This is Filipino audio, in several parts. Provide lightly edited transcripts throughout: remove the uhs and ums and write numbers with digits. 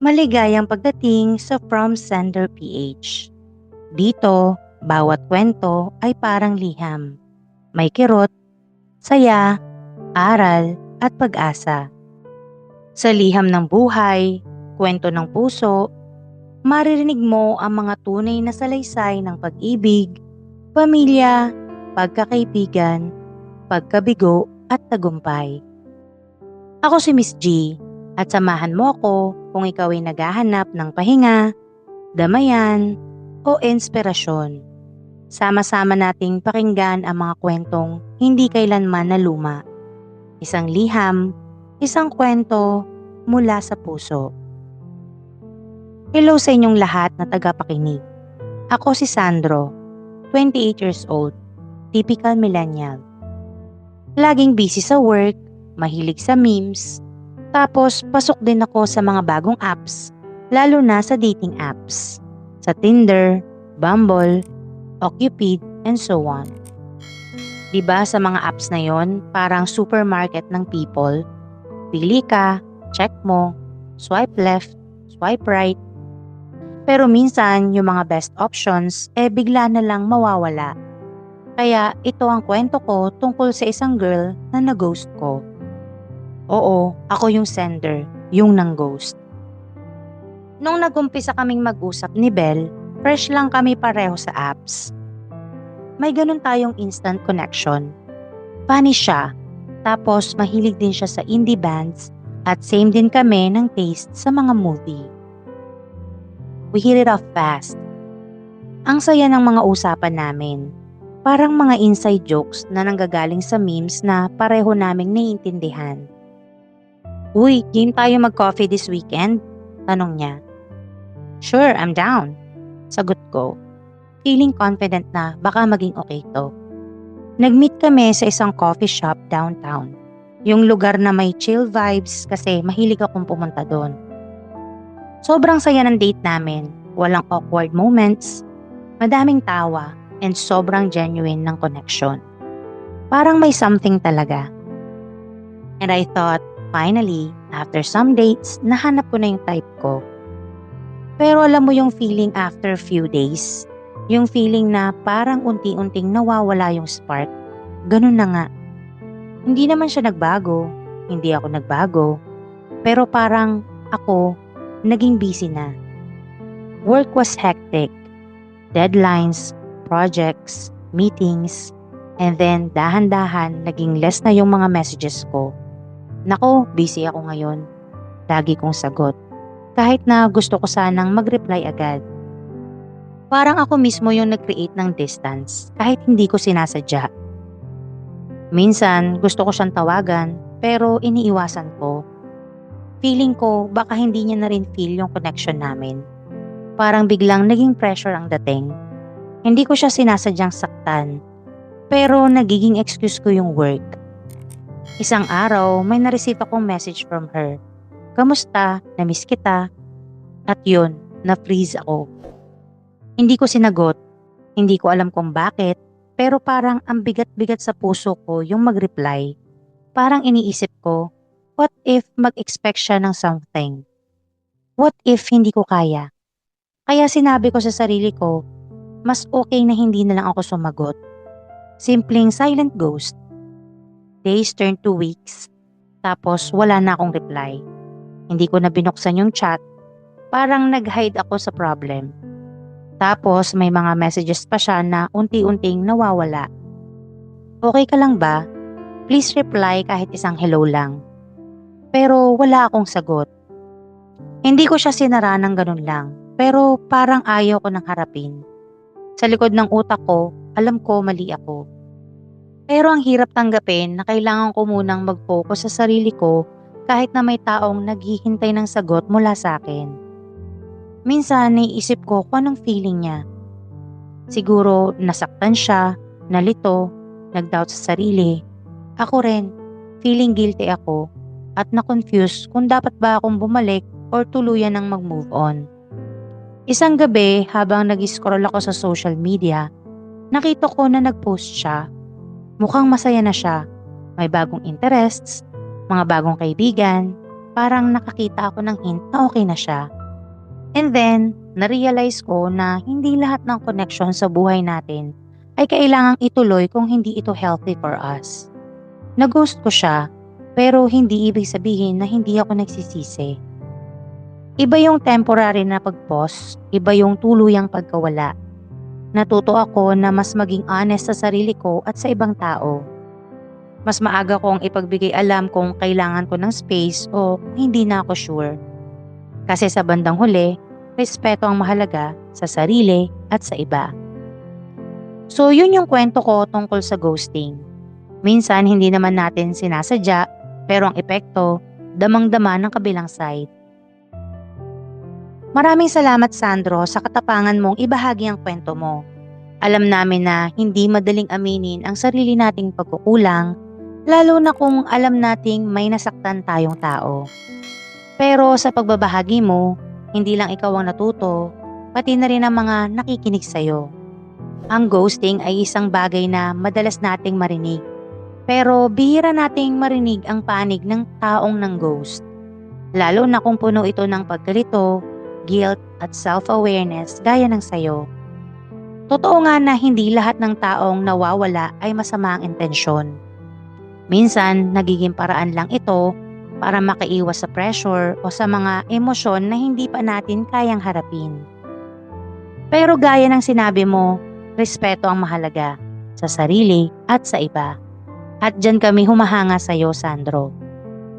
Maligayang pagdating sa From Sender PH. Dito, bawat kwento ay parang liham. May kirot, saya, aral, at pag-asa. Sa liham ng buhay, kwento ng puso, maririnig mo ang mga tunay na salaysay ng pag-ibig, pamilya, pagkakaibigan, pagkabigo at tagumpay. Ako si Miss G at samahan mo ako kung ikaw ay naghahanap ng pahinga, damayan, o inspirasyon. Sama-sama nating pakinggan ang mga kwentong hindi kailanman naluma. Isang liham, isang kwento mula sa puso. Hello sa inyong lahat na tagapakinig. Ako si Sandro, 28 years old, typical millennial. Laging busy sa work, mahilig sa memes, tapos pasok din ako sa mga bagong apps, lalo na sa dating apps. Sa Tinder, Bumble, Ocupid, and so on. Diba sa mga apps na yon, parang supermarket ng people? Pili ka, check mo, swipe left, swipe right. Pero minsan, yung mga best options, bigla na lang mawawala. Kaya ito ang kwento ko tungkol sa isang girl na nag-ghost ko. Oo, ako yung sender, yung nang-ghost. Nung nag-umpisa kaming mag-usap ni Belle, fresh lang kami pareho sa apps. May ganun tayong instant connection. Funny siya, tapos mahilig din siya sa indie bands at same din kami ng taste sa mga movie. We hit it off fast. Ang saya ng mga usapan namin. Parang mga inside jokes na nanggagaling sa memes na pareho naming naiintindihan. Uy, game tayo mag-coffee this weekend? Tanong niya. Sure, I'm down. Sagot ko. Feeling confident na baka maging okay to. Nag-meet kami sa isang coffee shop downtown. Yung lugar na may chill vibes kasi mahilig akong pumunta doon. Sobrang saya ng date namin. Walang awkward moments, madaming tawa, and sobrang genuine ng connection. Parang may something talaga. And I thought, finally, after some dates, nahanap ko na yung type ko. Pero alam mo yung feeling after few days? Yung feeling na parang unti-unting nawawala yung spark. Ganun na nga. Hindi naman siya nagbago. Hindi ako nagbago. Pero parang ako, naging busy na. Work was hectic. Deadlines, projects, meetings, and then dahan-dahan naging less na yung mga messages ko. Nako, busy ako ngayon. Lagi kong sagot. Kahit na gusto ko sanang mag-reply agad. Parang ako mismo yung nag-create ng distance kahit hindi ko sinasadya. Minsan gusto ko siyang tawagan pero iniiwasan ko. Feeling ko baka hindi niya na rin feel yung connection namin. Parang biglang naging pressure ang dating. Hindi ko siya sinasadyang saktan pero nagiging excuse ko yung work. Isang araw may na-receive akong message from her. Kamusta? Na-miss kita. At yun, na-freeze ako. Hindi ko sinagot. Hindi ko alam kung bakit, pero parang ang bigat-bigat sa puso ko yung mag-reply. Parang iniisip ko, what if mag-expect siya ng something? What if hindi ko kaya? Kaya sinabi ko sa sarili ko, mas okay na hindi na lang ako sumagot. Simpleng silent ghost. Days turned to weeks, tapos wala na akong reply. Hindi ko na binuksan yung chat, parang nag-hide ako sa problem. Tapos may mga messages pa siya na unti-unting nawawala. Okay ka lang ba? Please reply kahit isang hello lang. Pero wala akong sagot. Hindi ko siya sinara ng ganun lang, pero parang ayaw ko nang harapin. Sa likod ng utak ko, alam ko mali ako. Pero ang hirap tanggapin na kailangan ko munang mag-focus sa sarili ko kahit na may taong naghihintay ng sagot mula sa akin. Minsan naiisip ko kung anong feeling niya. Siguro nasaktan siya, nalito, nag-doubt sa sarili. Ako rin, feeling guilty ako at na-confuse kung dapat ba akong bumalik or tuluyan ng mag-move on. Isang gabi habang nag-scroll ako sa social media, nakita ko na nag-post siya. Mukhang masaya na siya. May bagong interests, mga bagong kaibigan, parang nakakita ako ng hint na okay na siya. And then, na-realize ko na hindi lahat ng connection sa buhay natin ay kailangang ituloy kung hindi ito healthy for us. Nag-ghost ko siya, pero hindi ibig sabihin na hindi ako nagsisisi. Iba yung temporary na pag-pause, iba yung tuluyang pagkawala. Natuto ako na mas maging honest sa sarili ko at sa ibang tao. Mas maaga kong ipagbigay alam kung kailangan ko ng space o hindi na ako sure. Kasi sa bandang huli, respeto ang mahalaga sa sarili at sa iba. So yun yung kwento ko tungkol sa ghosting. Minsan hindi naman natin sinasadya, pero ang epekto, damang-dama ng kabilang side. Maraming salamat Sandro sa katapangan mong ibahagi ang kwento mo. Alam namin na hindi madaling aminin ang sarili nating pagkukulang, lalo na kung alam nating may nasaktan tayong tao. Pero sa pagbabahagi mo, hindi lang ikaw ang natuto, pati na rin ang mga nakikinig sa'yo. Ang ghosting ay isang bagay na madalas nating marinig. Pero bihira nating marinig ang panig ng taong ng ghost. Lalo na kung puno ito ng pagkalito, guilt at self-awareness gaya ng sayo. Totoo nga na hindi lahat ng taong nawawala ay masama ang intensyon. Minsan, nagiging paraan lang ito para makaiwas sa pressure o sa mga emosyon na hindi pa natin kayang harapin. Pero gaya ng sinabi mo, respeto ang mahalaga sa sarili at sa iba. At dyan kami humahanga sa iyo, Sandro.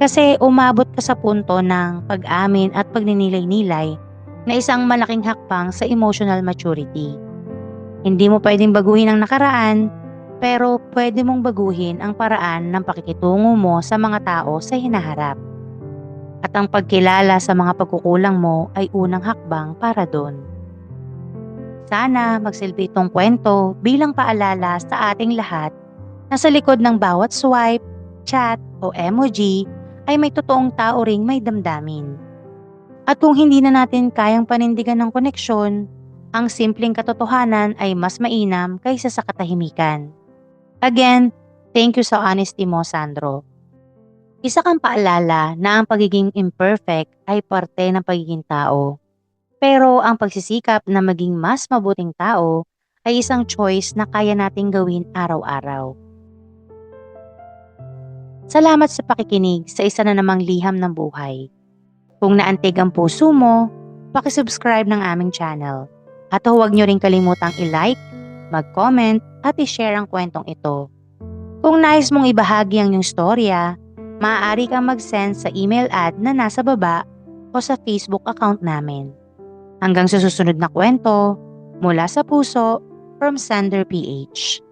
Kasi umabot ka sa punto ng pag-amin at pagninilay-nilay na isang malaking hakbang sa emotional maturity. Hindi mo pwedeng baguhin ang nakaraan, pero pwede mong baguhin ang paraan ng pakikitungo mo sa mga tao sa hinaharap. At ang pagkilala sa mga pagkukulang mo ay unang hakbang para doon. Sana magsilbi itong kwento bilang paalala sa ating lahat na sa likod ng bawat swipe, chat o emoji ay may totoong tao ring may damdamin. At kung hindi na natin kayang panindigan ng koneksyon, ang simpleng katotohanan ay mas mainam kaysa sa katahimikan. Again, thank you sa honesty mo, Sandro. Isa kang paalala na ang pagiging imperfect ay parte ng pagiging tao. Pero ang pagsisikap na maging mas mabuting tao ay isang choice na kaya nating gawin araw-araw. Salamat sa pakikinig sa isa na namang liham ng buhay. Kung naantig ang puso mo, pakisubscribe ng aming channel. At huwag nyo rin kalimutang i-like, mag-comment at i-share ang kwentong ito. Kung nais mong ibahagi ang iyong storya, maaari kang mag-send sa email ad na nasa baba o sa Facebook account namin. Hanggang sa susunod na kwento, mula sa puso, from Sander PH.